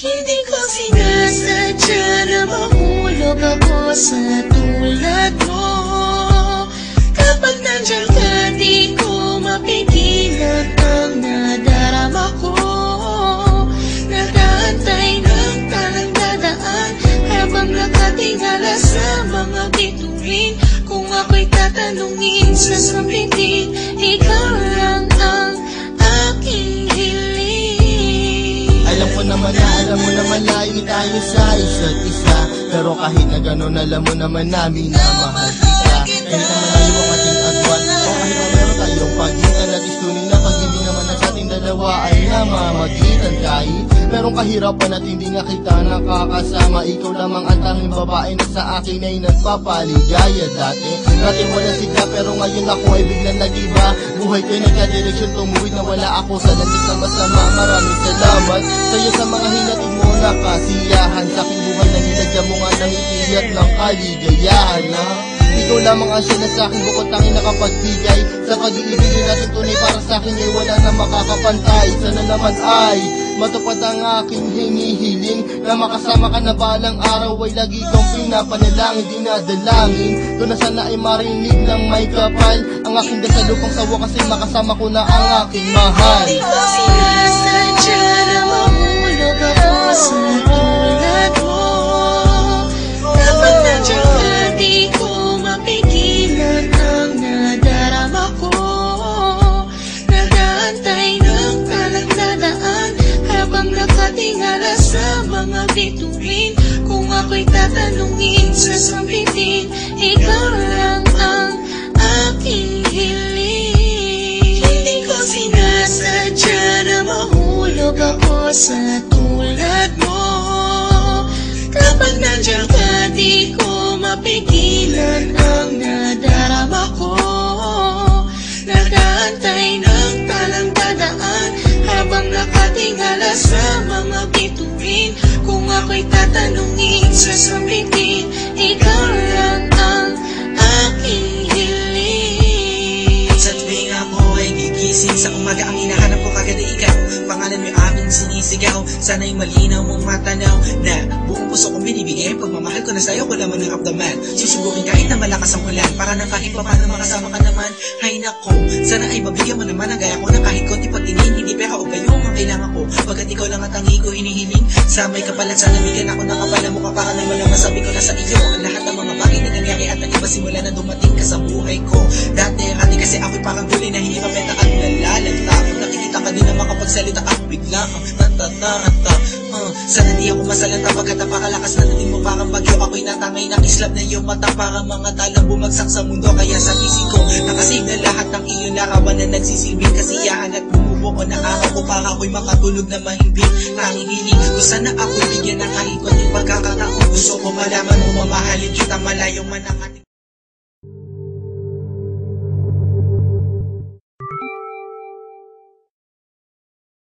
Hindi ko sinasadya na mahulog ako sa tulad mo. Kapag nandiyan ka, di ko mapigilan ang nadarama ko. Nag-aantay ng talang dadaan habang nakatingala sa mga bituin. Kung ako'y tatanungin sa sambitin, ikaw lang ang aking hiling. Alam mo naman layo tayo sa isa't isa, pero kahit na gano'n alam mo naman namin na mahal kita. Kahit na malayo ang ating agwan, o kahit na meron tayong pagitan, at istunin na pag hindi naman na sa ating dalawa ay namamagitan. Kahit merong kahirapan at hindi nga kita nakakasama, ikaw lamang ang tanging babae na sa akin ay nagpapaligaya. Dati wala sila, pero ngayon ako ay biglang nag-iba. Buhay ko'y nagka-direksyon, tumuwid na wala ako sa landas na masama. Maraming salamat sa'yo sa mga hinatid mo na kasiyahan sa aking buhay, na nilagyan mo nga ng ngiti at ng kaligayahan. Ikaw lamang ang siya na sa akin bukod tanging nakapagbigay. Sa pag-iibig natin tunay para sa akin ay wala na makakapantay. Sana naman ay matupad ang aking hinihiling, na makasama ka na balang araw ay lagi kong pinapanalangin, dinadalangin ko na sana ay marinig ng may kapal ang aking dasal upang sa wakas ay makasama ko na ang aking mahal. Hindi ko sinasadya na mahulog ako sa tulad mo. Kapag nandiyan ka, di ko mapigilan ang nadarama ko. Nag-aantay ng talang dadaan habang nakatingala sa mga bituin. Kung ako'y tatanungin sa sambitin, ikaw lang ang aking hiling. Hindi ko sinasadya na mahulog ako sa tulad mo. Kapag nandiyan ka, di ko mapigilan ang nadarama ko. Nag-aantay ng talang dadaan habang nakatingala sa mga bituin. Kung ako'y tatanungin sa sambitin, ikaw lang ang aking hiling. Sa tuwing ako ay gigising sa umaga, ang hinahanap ko kagad ay ikaw. Pangalan mo yung aming sinisigaw, sana'y malinaw mong matanaw na buong puso kong binibigay. Pagmamahal ko na sa'yo, wala man naramdaman. Susubukin kahit na malakas ang ulan, para na kahit pa paano makasama ka naman. Hay nako, sana ay mabigyan mo naman ang gaya ko na kahit konti pagtingin, hindi pera o gayo ang kailangan ko. Pagkat ikaw lang at tangi ko hinihiling, sa may kapalat sana bigyan ako ng kapala mo. Para naman ang masabi ko na sa iyo ang lahat ng mga bagay na nangyari at nag-iba simula na dumating ka sa buhay ko. Dati kasi ako'y parang gulay na hirap at nakalalagta. Kung nakikita ka din na makapagsalita ako bigla ang tatatata. Sana di ako masalanta pagkat napakalakas na natin mo parang bagyo. Ako'y natangay na kislap na iyong mata, parang mga talang bumagsak sa mundo. Kaya sa pisiko nakasave na lahat ng iyong larawan na nagsisilbing kasiyahan at bumubuo na araw ko para ako'y makatulog na mahimbing. Tanging hiling ko sana ako'y bigyan ng kahit konting pagkakataon. Gusto ko malaman mo mamahalin kita malayong man ang ating